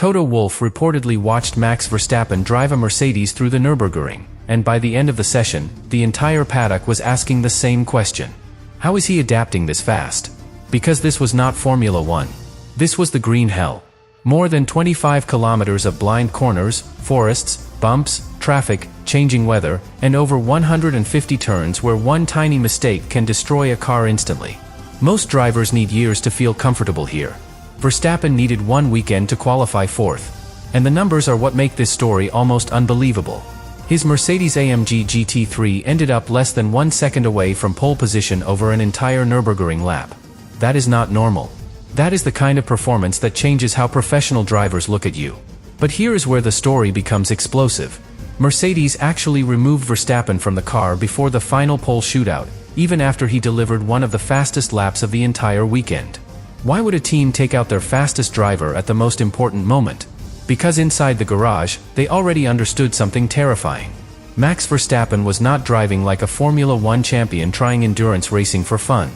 Toto Wolff reportedly watched Max Verstappen drive a Mercedes through the Nurburgring, and by the end of the session, the entire paddock was asking the same question. How is he adapting this fast? Because this was not Formula 1. This was the green hell. More than 25 kilometers of blind corners, forests, bumps, traffic, changing weather, and over 150 turns where one tiny mistake can destroy a car instantly. Most drivers need years to feel comfortable here. Verstappen needed one weekend to qualify fourth. And the numbers are what make this story almost unbelievable. His Mercedes AMG GT3 ended up less than 1 second away from pole position over an entire Nürburgring lap. That is not normal. That is the kind of performance that changes how professional drivers look at you. But here is where the story becomes explosive. Mercedes actually removed Verstappen from the car before the final pole shootout, even after he delivered one of the fastest laps of the entire weekend. Why would a team take out their fastest driver at the most important moment? Because inside the garage, they already understood something terrifying. Max Verstappen was not driving like a Formula 1 champion trying endurance racing for fun.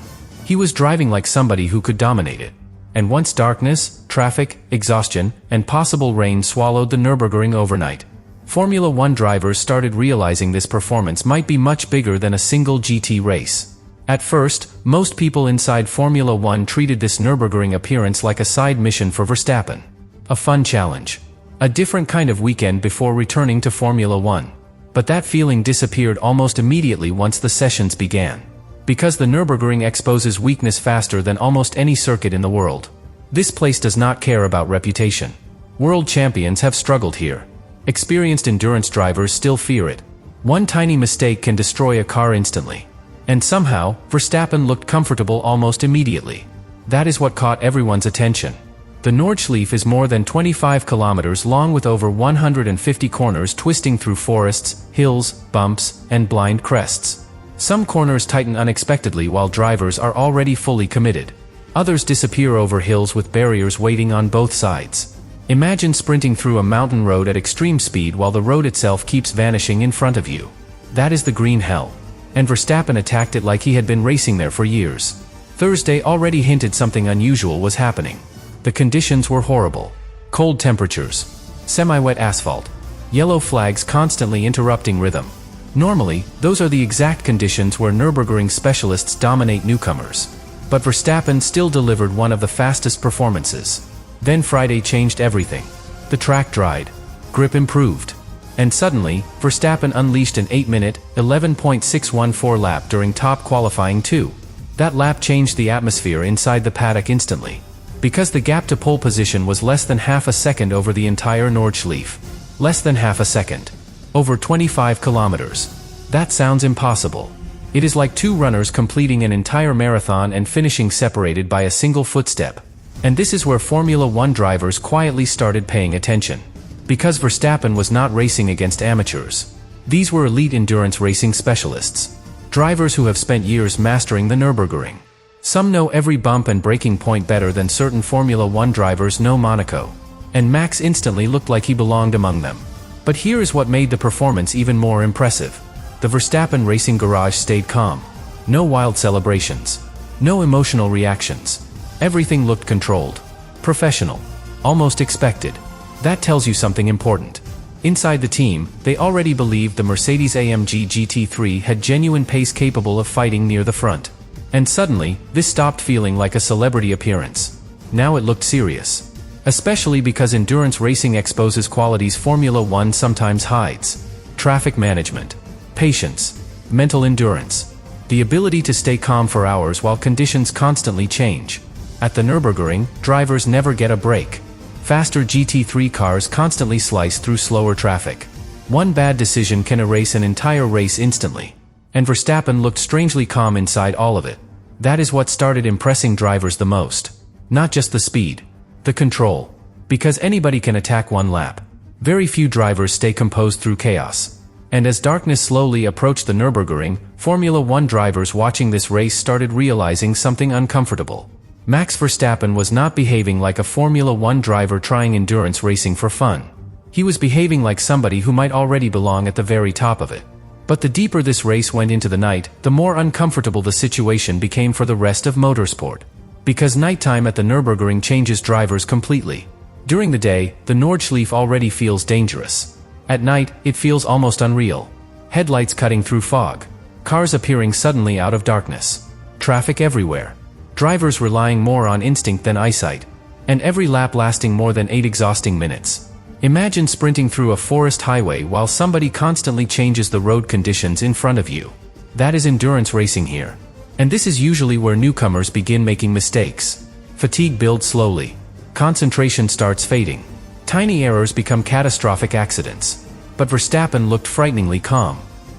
He was driving like somebody who could dominate it. And once darkness, traffic, exhaustion, and possible rain swallowed the Nürburgring overnight, Formula 1 drivers started realizing this performance might be much bigger than a single GT race. At first, most people inside Formula 1 treated this Nürburgring appearance like a side mission for Verstappen. A fun challenge. A different kind of weekend before returning to Formula 1. But that feeling disappeared almost immediately once the sessions began. Because the Nürburgring exposes weakness faster than almost any circuit in the world. This place does not care about reputation. World champions have struggled here. Experienced endurance drivers still fear it. One tiny mistake can destroy a car instantly. And somehow, Verstappen looked comfortable almost immediately. That is what caught everyone's attention. The Nordschleife is more than 25 kilometers long with over 150 corners twisting through forests, hills, bumps, and blind crests. Some corners tighten unexpectedly while drivers are already fully committed. Others disappear over hills with barriers waiting on both sides. Imagine sprinting through a mountain road at extreme speed while the road itself keeps vanishing in front of you. That is the green hell. And Verstappen attacked it like he had been racing there for years. Thursday already hinted something unusual was happening. The conditions were horrible. Cold temperatures. Semi-wet asphalt. Yellow flags constantly interrupting rhythm. Normally, those are the exact conditions where Nürburgring specialists dominate newcomers. But Verstappen still delivered one of the fastest performances. Then Friday changed everything. The track dried. Grip improved. And suddenly, Verstappen unleashed an 8-minute, 11.614 lap during top qualifying 2. That lap changed the atmosphere inside the paddock instantly. Because the gap to pole position was less than half a second over the entire Nordschleife. Less than half a second. Over 25 kilometers. That sounds impossible. It is like two runners completing an entire marathon and finishing separated by a single footstep. And this is where Formula 1 drivers quietly started paying attention. Because Verstappen was not racing against amateurs. These were elite endurance racing specialists. Drivers who have spent years mastering the Nürburgring. Some know every bump and braking point better than certain Formula 1 drivers know Monaco. And Max instantly looked like he belonged among them. But here is what made the performance even more impressive. The Verstappen racing garage stayed calm. No wild celebrations. No emotional reactions. Everything looked controlled. Professional. Almost expected. That tells you something important. Inside the team, they already believed the Mercedes AMG GT3 had genuine pace capable of fighting near the front. And suddenly, this stopped feeling like a celebrity appearance. Now it looked serious. Especially because endurance racing exposes qualities Formula 1 sometimes hides. Traffic management. Patience. Mental endurance. The ability to stay calm for hours while conditions constantly change. At the Nürburgring, drivers never get a break. Faster GT3 cars constantly slice through slower traffic. One bad decision can erase an entire race instantly. And Verstappen looked strangely calm inside all of it. That is what started impressing drivers the most. Not just the speed. The control. Because anybody can attack one lap. Very few drivers stay composed through chaos. And as darkness slowly approached the Nürburgring, Formula 1 drivers watching this race started realizing something uncomfortable. Max Verstappen was not behaving like a Formula 1 driver trying endurance racing for fun. He was behaving like somebody who might already belong at the very top of it. But the deeper this race went into the night, the more uncomfortable the situation became for the rest of motorsport. Because nighttime at the Nürburgring changes drivers completely. During the day, the Nordschleife already feels dangerous. At night, it feels almost unreal. Headlights cutting through fog. Cars appearing suddenly out of darkness. Traffic everywhere. Drivers relying more on instinct than eyesight. And every lap lasting more than 8 exhausting minutes. Imagine sprinting through a forest highway while somebody constantly changes the road conditions in front of you. That is endurance racing here. And this is usually where newcomers begin making mistakes. Fatigue builds slowly. Concentration starts fading. Tiny errors become catastrophic accidents. But Verstappen looked frighteningly calm.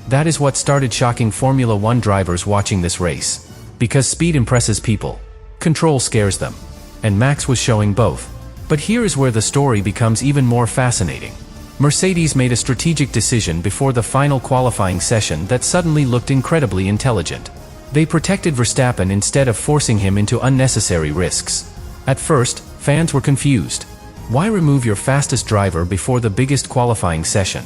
That is what started shocking Formula One drivers watching this race. Because speed impresses people. Control scares them. And Max was showing both. But here is where the story becomes even more fascinating. Mercedes made a strategic decision before the final qualifying session that suddenly looked incredibly intelligent. They protected Verstappen instead of forcing him into unnecessary risks. At first, fans were confused. Why remove your fastest driver before the biggest qualifying session?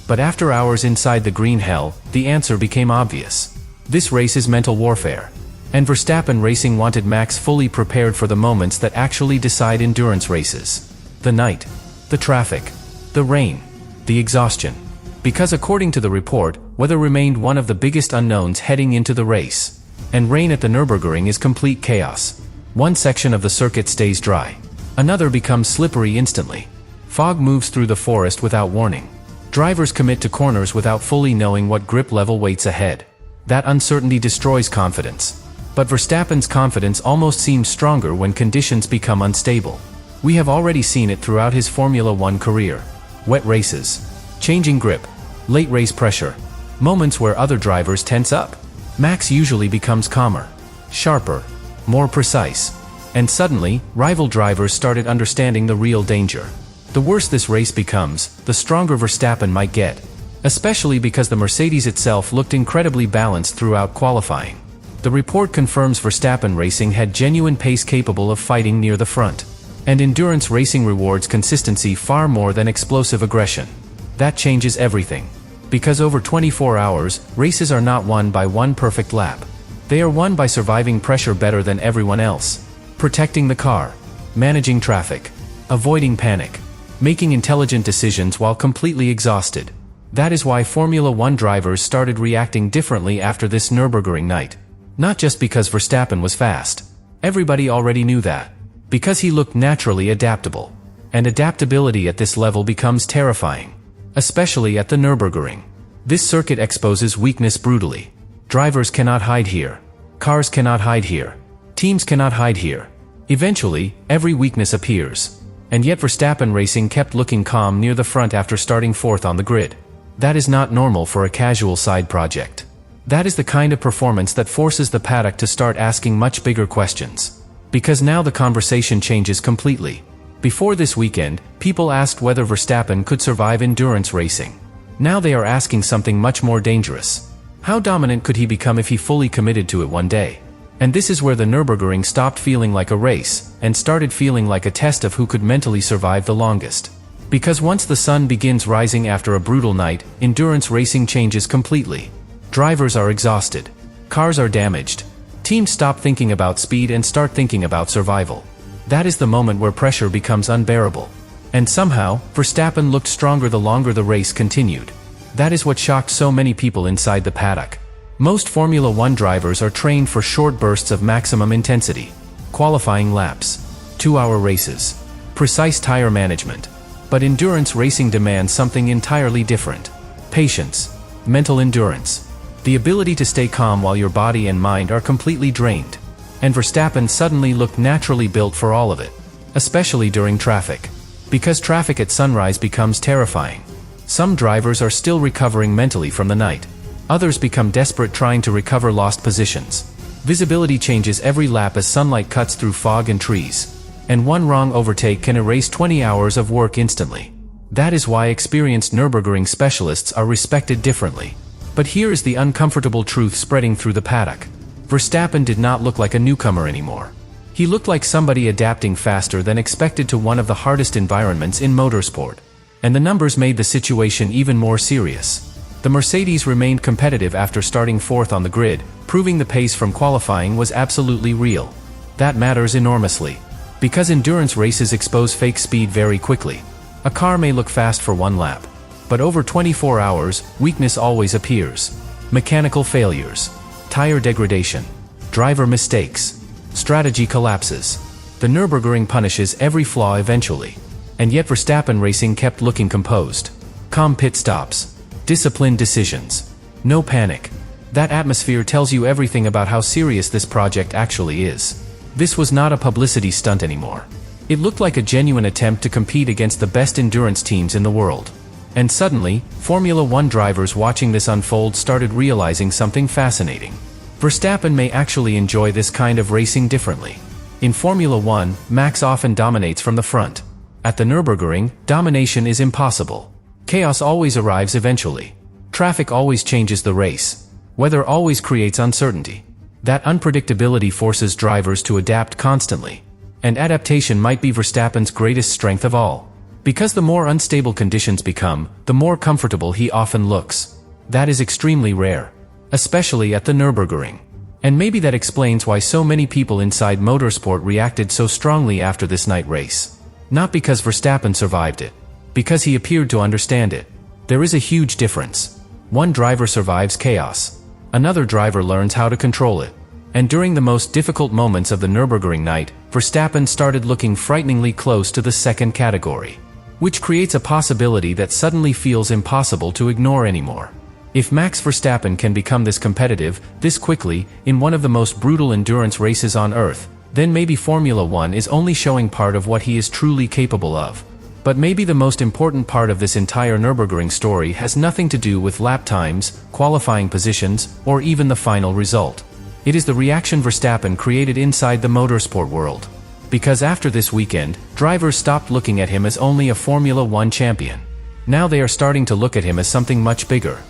But after hours inside the green hell, the answer became obvious. This race is mental warfare. And Verstappen Racing wanted Max fully prepared for the moments that actually decide endurance races. The night. The traffic. The rain. The exhaustion. Because according to the report, weather remained one of the biggest unknowns heading into the race. And rain at the Nurburgring is complete chaos. One section of the circuit stays dry. Another becomes slippery instantly. Fog moves through the forest without warning. Drivers commit to corners without fully knowing what grip level waits ahead. That uncertainty destroys confidence. But Verstappen's confidence almost seems stronger when conditions become unstable. We have already seen it throughout his Formula One career. Wet races. Changing grip. Late race pressure. Moments where other drivers tense up. Max usually becomes calmer. Sharper. More precise. And suddenly, rival drivers started understanding the real danger. The worse this race becomes, the stronger Verstappen might get. Especially because the Mercedes itself looked incredibly balanced throughout qualifying. The report confirms Verstappen Racing had genuine pace capable of fighting near the front. And endurance racing rewards consistency far more than explosive aggression. That changes everything. Because over 24 hours, races are not won by one perfect lap. They are won by surviving pressure better than everyone else. Protecting the car. Managing traffic. Avoiding panic. Making intelligent decisions while completely exhausted. That is why Formula One drivers started reacting differently after this Nürburgring night. Not just because Verstappen was fast. Everybody already knew that. Because he looked naturally adaptable. And adaptability at this level becomes terrifying. Especially at the Nürburgring. This circuit exposes weakness brutally. Drivers cannot hide here. Cars cannot hide here. Teams cannot hide here. Eventually, every weakness appears. And yet Verstappen Racing kept looking calm near the front after starting fourth on the grid. That is not normal for a casual side project. That is the kind of performance that forces the paddock to start asking much bigger questions. Because now the conversation changes completely. Before this weekend, people asked whether Verstappen could survive endurance racing. Now they are asking something much more dangerous. How dominant could he become if he fully committed to it one day? And this is where the Nürburgring stopped feeling like a race, and started feeling like a test of who could mentally survive the longest. Because once the sun begins rising after a brutal night, endurance racing changes completely. Drivers are exhausted. Cars are damaged. Teams stop thinking about speed and start thinking about survival. That is the moment where pressure becomes unbearable. And somehow, Verstappen looked stronger the longer the race continued. That is what shocked so many people inside the paddock. Most Formula One drivers are trained for short bursts of maximum intensity. Qualifying laps. 2-hour races. Precise tire management. But endurance racing demands something entirely different. Patience. Mental endurance. The ability to stay calm while your body and mind are completely drained. And Verstappen suddenly looked naturally built for all of it. Especially during traffic. Because traffic at sunrise becomes terrifying. Some drivers are still recovering mentally from the night. Others become desperate trying to recover lost positions. Visibility changes every lap as sunlight cuts through fog and trees. And one wrong overtake can erase 20 hours of work instantly. That is why experienced Nürburgring specialists are respected differently. But here is the uncomfortable truth spreading through the paddock. Verstappen did not look like a newcomer anymore. He looked like somebody adapting faster than expected to one of the hardest environments in motorsport. And the numbers made the situation even more serious. The Mercedes remained competitive after starting fourth on the grid, proving the pace from qualifying was absolutely real. That matters enormously. Because endurance races expose fake speed very quickly. A car may look fast for one lap, but over 24 hours, weakness always appears. Mechanical failures, tire degradation, driver mistakes, strategy collapses. The Nurburgring punishes every flaw eventually. And yet Verstappen Racing kept looking composed. Calm pit stops, disciplined decisions, no panic. That atmosphere tells you everything about how serious this project actually is. This was not a publicity stunt anymore. It looked like a genuine attempt to compete against the best endurance teams in the world. And suddenly, Formula One drivers watching this unfold started realizing something fascinating. Verstappen may actually enjoy this kind of racing differently. In Formula One, Max often dominates from the front. At the Nürburgring, domination is impossible. Chaos always arrives eventually. Traffic always changes the race. Weather always creates uncertainty. That unpredictability forces drivers to adapt constantly. And adaptation might be Verstappen's greatest strength of all. Because the more unstable conditions become, the more comfortable he often looks. That is extremely rare. Especially at the Nürburgring. And maybe that explains why so many people inside motorsport reacted so strongly after this night race. Not because Verstappen survived it. Because he appeared to understand it. There is a huge difference. One driver survives chaos. Another driver learns how to control it. And during the most difficult moments of the Nürburgring night, Verstappen started looking frighteningly close to the second category. Which creates a possibility that suddenly feels impossible to ignore anymore. If Max Verstappen can become this competitive, this quickly, in one of the most brutal endurance races on Earth, then maybe Formula One is only showing part of what he is truly capable of. But maybe the most important part of this entire Nürburgring story has nothing to do with lap times, qualifying positions, or even the final result. It is the reaction Verstappen created inside the motorsport world. Because after this weekend, drivers stopped looking at him as only a Formula One champion. Now they are starting to look at him as something much bigger.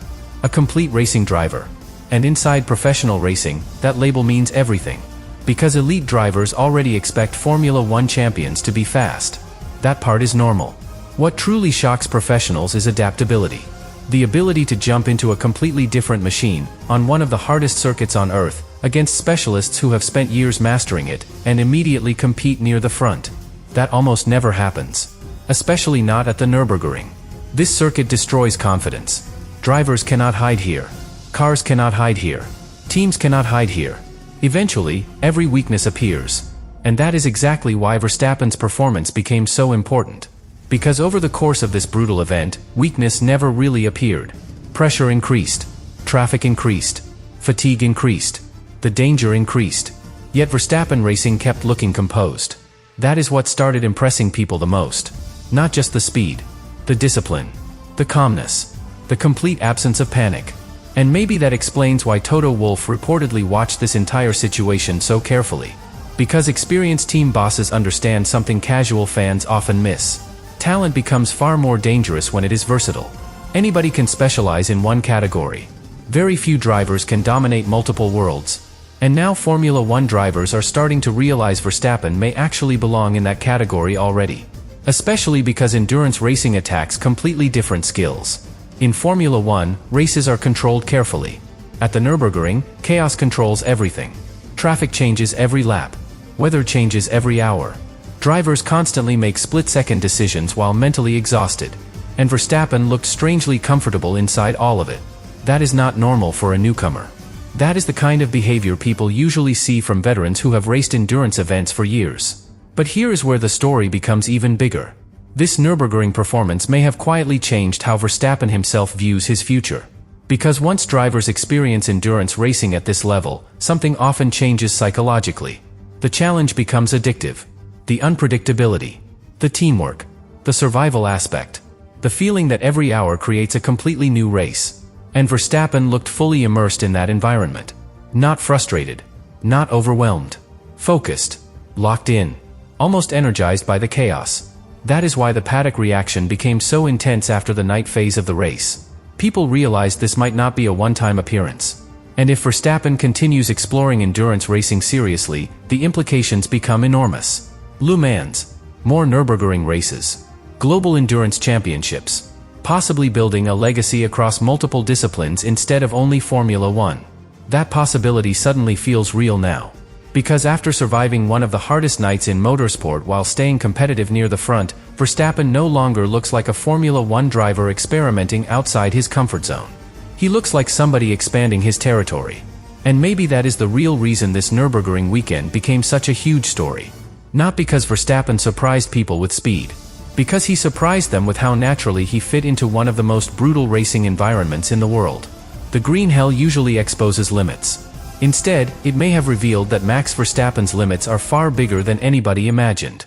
A complete racing driver. And inside professional racing, that label means everything. Because elite drivers already expect Formula One champions to be fast. That part is normal. What truly shocks professionals is adaptability. The ability to jump into a completely different machine, on one of the hardest circuits on Earth, against specialists who have spent years mastering it, and immediately compete near the front. That almost never happens. Especially not at the Nürburgring. This circuit destroys confidence. Drivers cannot hide here. Cars cannot hide here. Teams cannot hide here. Eventually, every weakness appears. And that is exactly why Verstappen's performance became so important. Because over the course of this brutal event, weakness never really appeared. Pressure increased. Traffic increased. Fatigue increased. The danger increased. Yet Verstappen Racing kept looking composed. That is what started impressing people the most. Not just the speed. The discipline. The calmness. The complete absence of panic. And maybe that explains why Toto Wolff reportedly watched this entire situation so carefully. Because experienced team bosses understand something casual fans often miss. Talent becomes far more dangerous when it is versatile. Anybody can specialize in one category. Very few drivers can dominate multiple worlds. And now Formula One drivers are starting to realize Verstappen may actually belong in that category already. Especially because endurance racing attacks completely different skills. In Formula One, races are controlled carefully. At the Nürburgring, chaos controls everything. Traffic changes every lap. Weather changes every hour. Drivers constantly make split-second decisions while mentally exhausted. And Verstappen looked strangely comfortable inside all of it. That is not normal for a newcomer. That is the kind of behavior people usually see from veterans who have raced endurance events for years. But here is where the story becomes even bigger. This Nürburgring performance may have quietly changed how Verstappen himself views his future. Because once drivers experience endurance racing at this level, something often changes psychologically. The challenge becomes addictive. The unpredictability. The teamwork. The survival aspect. The feeling that every hour creates a completely new race. And Verstappen looked fully immersed in that environment. Not frustrated. Not overwhelmed. Focused. Locked in. Almost energized by the chaos. That is why the paddock reaction became so intense after the night phase of the race. People realized this might not be a one-time appearance. And if Verstappen continues exploring endurance racing seriously, the implications become enormous. Le Mans. More Nürburgring races. Global endurance championships. Possibly building a legacy across multiple disciplines instead of only Formula One. That possibility suddenly feels real now. Because after surviving one of the hardest nights in motorsport while staying competitive near the front, Verstappen no longer looks like a Formula One driver experimenting outside his comfort zone. He looks like somebody expanding his territory. And maybe that is the real reason this Nurburgring weekend became such a huge story. Not because Verstappen surprised people with speed. Because he surprised them with how naturally he fit into one of the most brutal racing environments in the world. The green hell usually exposes limits. Instead, it may have revealed that Max Verstappen's limits are far bigger than anybody imagined.